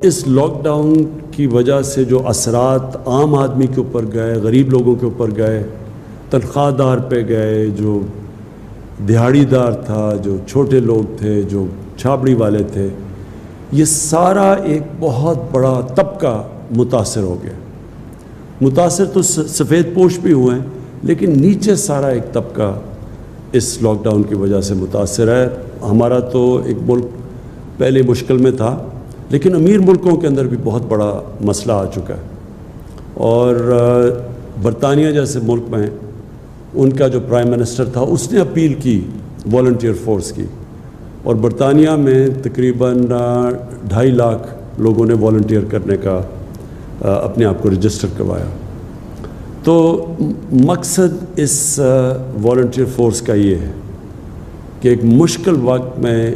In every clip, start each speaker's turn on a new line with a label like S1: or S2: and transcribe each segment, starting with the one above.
S1: اس lock down کی وجہ سے جو اثرات عام آدمی کے اوپر گئے، غریب لوگوں کے اوپر گئے، تنخواہ دار پہ گئے، جو دہاڑی دار تھا، جو چھوٹے لوگ تھے، جو چھاپڑی والے تھے، یہ سارا ایک بہت بڑا طبقہ متاثر ہو گیا۔ متاثر تو سفید پوش بھی ہوئے ہیں، لیکن نیچے سارا ایک طبقہ اس لاک ڈاؤن کی وجہ سے متاثر ہے۔ ہمارا تو ایک ملک پہلے مشکل میں تھا، لیکن امیر ملکوں کے اندر بھی بہت بڑا مسئلہ آ چکا ہے، اور برطانیہ جیسے ملک میں ان کا جو پرائم منسٹر تھا اس نے اپیل کی والنٹیئر فورس کی، اور برطانیہ میں تقریباً 2.5 لاکھ لوگوں نے والنٹیئر کرنے کا اپنے آپ کو رجسٹر کروایا۔ تو مقصد اس والنٹیئر فورس کا یہ ہے کہ ایک مشکل وقت میں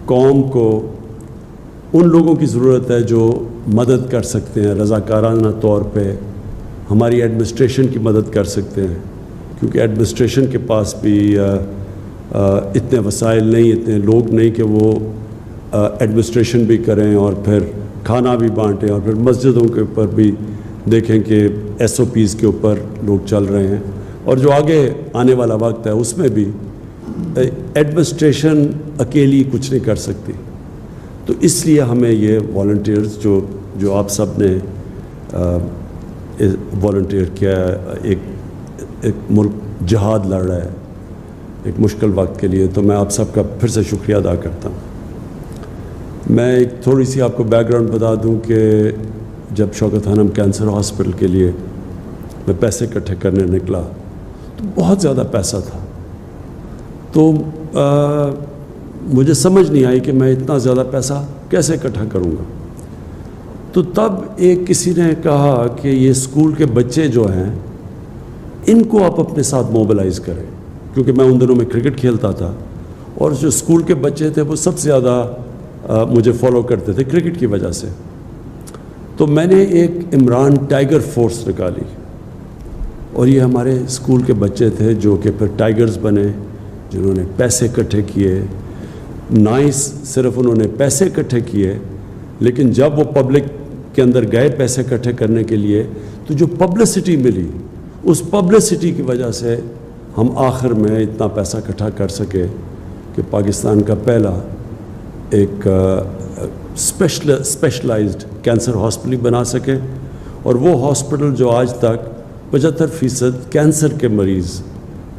S1: قوم کو ان لوگوں کی ضرورت ہے جو مدد کر سکتے ہیں، رضاکارانہ طور پہ ہماری ایڈمنسٹریشن کی مدد کر سکتے ہیں، کیونکہ ایڈمنسٹریشن کے پاس بھی اتنے وسائل نہیں، اتنے لوگ نہیں کہ وہ ایڈمنسٹریشن بھی کریں اور پھر کھانا بھی بانٹیں، اور پھر مسجدوں کے اوپر بھی دیکھیں کہ SOPs کے اوپر لوگ چل رہے ہیں، اور جو آگے آنے والا وقت ہے اس میں بھی ایڈمنسٹریشن اکیلی کچھ نہیں کر سکتی۔ تو اس لیے ہمیں یہ والنٹیئرز جو آپ سب نے والنٹیئر کیا ہے، ایک ملک جہاد لڑ رہا ہے ایک مشکل وقت کے لیے، تو میں آپ سب کا پھر سے شکریہ ادا کرتا ہوں۔ میں ایک تھوڑی سی آپ کو بیک گراؤنڈ بتا دوں کہ جب شوکت خانم کینسر ہاسپٹل کے لیے میں پیسے اکٹھے کرنے نکلا تو بہت زیادہ پیسہ تھا، تو مجھے سمجھ نہیں آئی کہ میں اتنا زیادہ پیسہ کیسے اکٹھا کروں گا۔ تو تب کسی نے کہا کہ یہ اسکول کے بچے جو ہیں ان کو آپ اپنے ساتھ موبلائز کریں، کیونکہ میں ان دنوں میں کرکٹ کھیلتا تھا، اور جو اسکول کے بچے تھے وہ سب سے زیادہ مجھے فالو کرتے تھے کرکٹ کی وجہ سے۔ تو میں نے ایک عمران ٹائیگر فورس نکالی، اور یہ ہمارے اسکول کے بچے تھے جو کہ پھر ٹائیگرز بنے، جنہوں نے پیسے اکٹھے کیے، نہ ہی صرف انہوں نے پیسے اکٹھے کیے، لیکن جب وہ پبلک کے اندر گئے پیسے اکٹھے کرنے کے لیے تو جو پبلسٹی ملی، اس پبلسٹی کی وجہ سے ہم آخر میں اتنا پیسہ اکٹھا کر سکے کہ پاکستان کا پہلا ایک اسپیشلائزڈ کینسر ہاسپٹل بنا سکے، اور وہ ہاسپٹل جو آج تک 75% کینسر کے مریض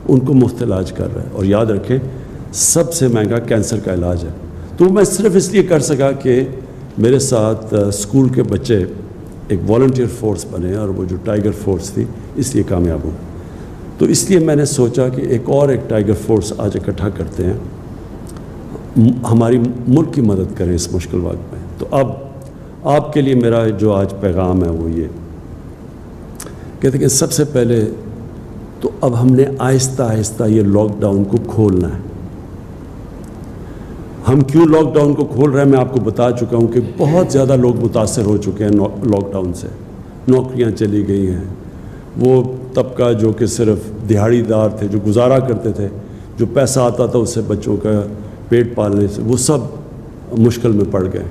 S1: ان کو مفت علاج کر رہا ہے، اور یاد رکھیں سب سے مہنگا کینسر کا علاج ہے۔ تو میں صرف اس لیے کر سکا کہ میرے ساتھ اسکول کے بچے ایک والنٹیئر فورس بنے، اور وہ جو ٹائیگر فورس تھی اس لیے کامیاب ہوں۔ تو اس لیے میں نے سوچا کہ ایک ٹائیگر فورس آج اکٹھا کرتے ہیں، ہماری ملک کی مدد کریں اس مشکل وقت میں۔ تو اب آپ کے لیے میرا جو آج پیغام ہے وہ یہ کہتے کہ سب سے پہلے تو اب ہم نے آہستہ آہستہ یہ لاک ڈاؤن کو کھولنا ہے۔ ہم کیوں لاک ڈاؤن کو کھول رہے ہیں میں آپ کو بتا چکا ہوں کہ بہت زیادہ لوگ متاثر ہو چکے ہیں لاک ڈاؤن سے، نوکریاں چلی گئی ہیں، وہ طبقہ جو کہ صرف دہاڑی دار تھے، جو گزارا کرتے تھے، جو پیسہ آتا تھا اس سے بچوں کا پیٹ پالنے سے، وہ سب مشکل میں پڑ گئے۔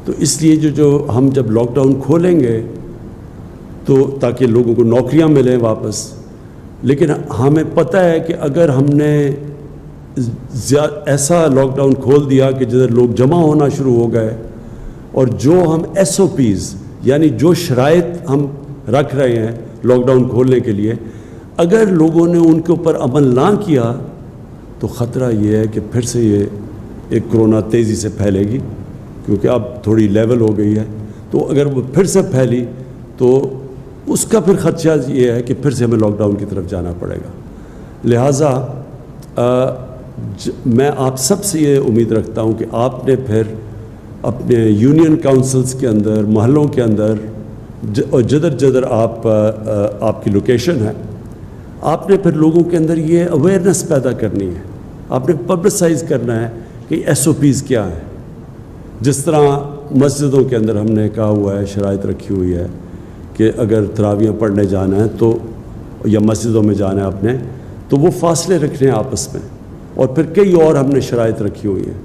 S1: تو اس لیے جو ہم جب لاک ڈاؤن کھولیں گے تو تاکہ لوگوں کو نوکریاں ملیں واپس، لیکن ہمیں پتہ ہے کہ اگر ہم نے ایسا لاک ڈاؤن کھول دیا کہ جدھر لوگ جمع ہونا شروع ہو گئے، اور جو ہم SOPs یعنی جو شرائط ہم رکھ رہے ہیں لاک ڈاؤن کھولنے کے لیے، اگر لوگوں نے ان کے اوپر عمل نہ کیا تو خطرہ یہ ہے کہ پھر سے یہ ایک کرونا تیزی سے پھیلے گی، کیونکہ اب تھوڑی لیول ہو گئی ہے۔ تو اگر وہ پھر سے پھیلی تو اس کا پھر خدشہ یہ ہے کہ پھر سے ہمیں لاک ڈاؤن کی طرف جانا پڑے گا۔ لہٰذا میں آپ سب سے یہ امید رکھتا ہوں کہ آپ نے پھر اپنے یونین کاؤنسلز کے اندر، محلوں کے اندر، اور جدھر آپ کی لوکیشن ہے، آپ نے پھر لوگوں کے اندر یہ اویئرنیس پیدا کرنی ہے، آپ نے پبلسائز کرنا ہے کہ SOPs کیا ہیں۔ جس طرح مسجدوں کے اندر ہم نے کہا ہوا ہے، شرائط رکھی ہوئی ہے کہ اگر تراویح پڑھنے جانا ہے تو یا مسجدوں میں جانا ہے آپ نے، تو وہ فاصلے رکھنے ہیں آپس میں، اور پھر کئی اور ہم نے شرائط رکھی ہوئی ہیں۔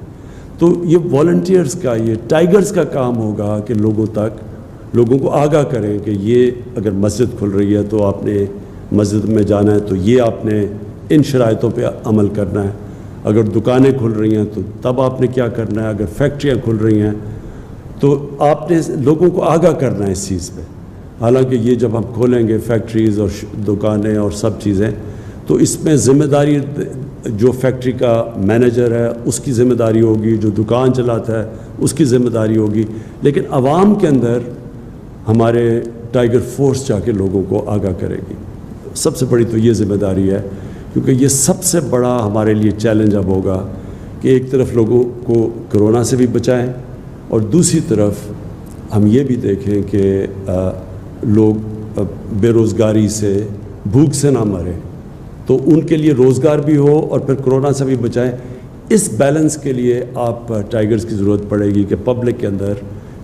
S1: تو یہ والنٹیئرز کا، یہ ٹائیگرز کا کام ہوگا کہ لوگوں کو آگاہ کریں کہ یہ اگر مسجد کھل رہی ہے تو آپ نے مسجد میں جانا ہے تو یہ آپ نے ان شرائطوں پہ عمل کرنا ہے، اگر دکانیں کھل رہی ہیں تو تب آپ نے کیا کرنا ہے، اگر فیکٹریاں کھل رہی ہیں تو آپ نے لوگوں کو آگاہ کرنا ہے اس چیز پہ۔ حالانکہ یہ جب ہم کھولیں گے فیکٹریز اور دکانیں اور سب چیزیں تو اس میں ذمہ داری جو فیکٹری کا مینیجر ہے اس کی ذمہ داری ہوگی، جو دکان چلاتا ہے اس کی ذمہ داری ہوگی، لیکن عوام کے اندر ہمارے ٹائیگر فورس جا کے لوگوں کو آگاہ کرے گی۔ سب سے بڑی تو یہ ذمہ داری ہے، کیونکہ یہ سب سے بڑا ہمارے لیے چیلنج اب ہوگا کہ ایک طرف لوگوں کو کرونا سے بھی بچائیں اور دوسری طرف ہم یہ بھی دیکھیں کہ لوگ بے روزگاری سے، بھوک سے نہ مریں، تو ان کے لیے روزگار بھی ہو اور پھر کرونا سے بھی بچائیں۔ اس بیلنس کے لیے آپ ٹائیگرز کی ضرورت پڑے گی کہ پبلک کے اندر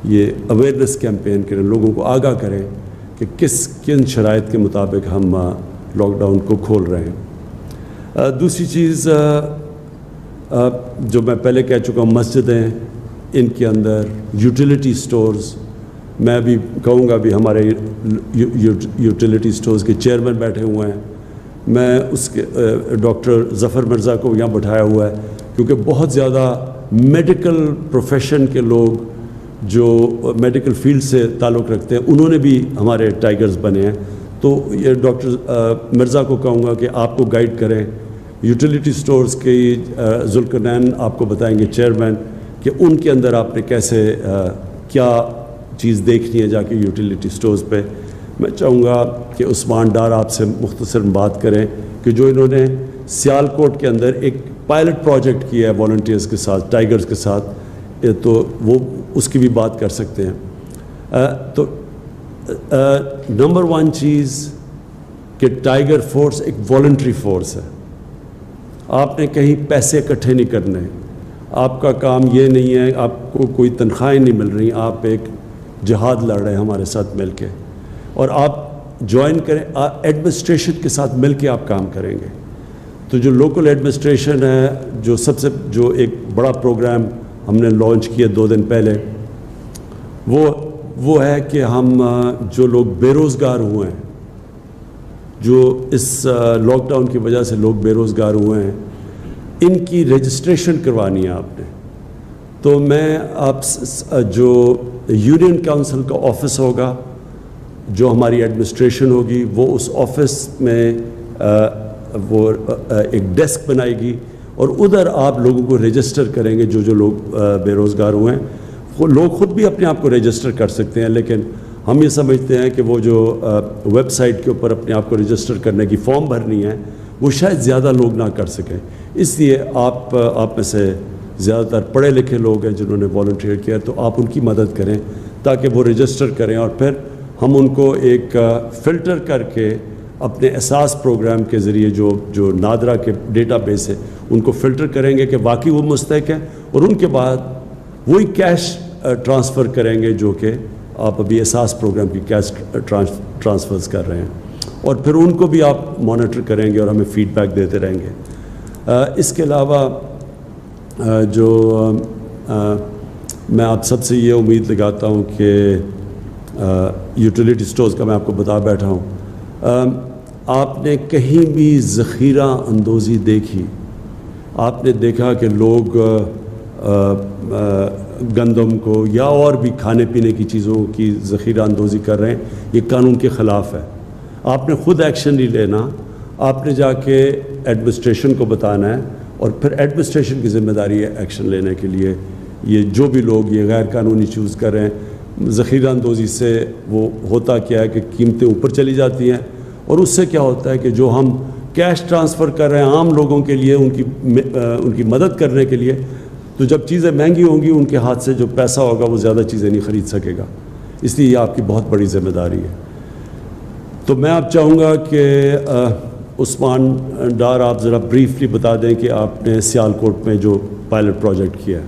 S1: یہ اویئرنیس کیمپین کریں، لوگوں کو آگاہ کریں کہ کن شرائط کے مطابق ہم لاک ڈاؤن کو کھول رہے ہیں۔ دوسری چیز جو میں پہلے کہہ چکا ہوں، مسجدیں، ان کے اندر یوٹیلیٹی سٹورز، میں بھی کہوں گا بھی ہمارے یوٹیلیٹی سٹورز کے چیئرمین بیٹھے ہوئے ہیں، میں اس کے ڈاکٹر ظفر مرزا کو یہاں بٹھایا ہوا ہے کیونکہ بہت زیادہ میڈیکل پروفیشن کے لوگ جو میڈیکل فیلڈ سے تعلق رکھتے ہیں انہوں نے بھی ہمارے ٹائیگرز بنے ہیں، تو یہ ڈاکٹر مرزا کو کہوں گا کہ آپ کو گائیڈ کریں۔ یوٹیلیٹی سٹورز کے ذوالقرنین آپ کو بتائیں گے چیئرمین کہ ان کے اندر آپ نے کیسے کیا چیز دیکھنی ہے جا کے یوٹیلیٹی سٹورز پہ۔ میں چاہوں گا کہ عثمان ڈار آپ سے مختصر بات کریں کہ جو انہوں نے سیالکوٹ کے اندر ایک پائلٹ پروجیکٹ کیا ہے والنٹیئرز کے ساتھ، ٹائیگرز کے ساتھ، تو وہ اس کی بھی بات کر سکتے ہیں۔ تو نمبر 1 چیز کہ ٹائیگر فورس ایک والنٹری فورس ہے، آپ نے کہیں پیسے اکٹھے نہیں کرنے، آپ کا کام یہ نہیں ہے، آپ کو کوئی تنخواہیں نہیں مل رہی، آپ ایک جہاد لڑ رہے ہیں ہمارے ساتھ مل کے، اور آپ جوائن کریں، ایڈمنسٹریشن کے ساتھ مل کے آپ کام کریں گے۔ تو جو لوکل ایڈمنسٹریشن ہے، جو ایک بڑا پروگرام ہم نے لانچ کیا 2 دن پہلے، وہ ہے کہ ہم جو لوگ بے روزگار ہوئے ہیں، جو اس لاک ڈاؤن کی وجہ سے لوگ بے روزگار ہوئے ہیں، ان کی رجسٹریشن کروانی ہے آپ نے۔ تو میں آپ جو یونین کونسل کا آفس ہوگا، جو ہماری ایڈمنسٹریشن ہوگی، وہ اس آفس میں وہ ایک ڈیسک بنائے گی اور ادھر آپ لوگوں کو رجسٹر کریں گے۔ جو لوگ بے روزگار ہوئے ہیں، لوگ خود بھی اپنے آپ کو رجسٹر کر سکتے ہیں، لیکن ہم یہ سمجھتے ہیں کہ وہ جو ویب سائٹ کے اوپر اپنے آپ کو رجسٹر کرنے کی فارم بھرنی ہے، وہ شاید زیادہ لوگ نہ کر سکیں، اس لیے آپ میں سے زیادہ تر پڑھے لکھے لوگ ہیں جنہوں نے والنٹیئر کیا، تو آپ ان کی مدد کریں تاکہ وہ رجسٹر کریں، اور پھر ہم ان کو ایک فلٹر کر کے اپنے احساس پروگرام کے ذریعے جو نادرا کے ڈیٹا بیس ہے ان کو فلٹر کریں گے کہ واقعی وہ مستحق ہیں، اور ان کے بعد وہی کیش ٹرانسفر کریں گے جو کہ آپ ابھی احساس پروگرام کی کیش ٹرانسفرز کر رہے ہیں، اور پھر ان کو بھی آپ مانیٹر کریں گے اور ہمیں فیڈ بیک دیتے رہیں گے۔ اس کے علاوہ جو میں آپ سب سے یہ امید لگاتا ہوں کہ یوٹیلیٹی سٹورز کا میں آپ کو بتا بیٹھا ہوں، آپ نے کہیں بھی ذخیرہ اندوزی دیکھی؟ آپ نے دیکھا کہ لوگ گندم کو یا اور بھی کھانے پینے کی چیزوں کی ذخیرہ اندوزی کر رہے ہیں؟ یہ قانون کے خلاف ہے۔ آپ نے خود ایکشن نہیں لینا، آپ نے جا کے ایڈمنسٹریشن کو بتانا ہے، اور پھر ایڈمنسٹریشن کی ذمہ داری ہے ایکشن لینے کے لیے۔ یہ جو بھی لوگ یہ غیر قانونی چوز کر رہے ہیں، ذخیرہ اندوزی سے وہ ہوتا کیا ہے کہ قیمتیں اوپر چلی جاتی ہیں، اور اس سے کیا ہوتا ہے کہ جو ہم کیش ٹرانسفر کر رہے ہیں عام لوگوں کے لیے، ان کی مدد کرنے کے لیے، تو جب چیزیں مہنگی ہوں گی ان کے ہاتھ سے جو پیسہ ہوگا وہ زیادہ چیزیں نہیں خرید سکے گا، اس لیے یہ آپ کی بہت بڑی ذمہ داری ہے۔ تو میں آپ چاہوں گا کہ عثمان ڈار آپ ذرا بریفلی بتا دیں کہ آپ نے سیالکوٹ میں جو پائلٹ پروجیکٹ کیا ہے۔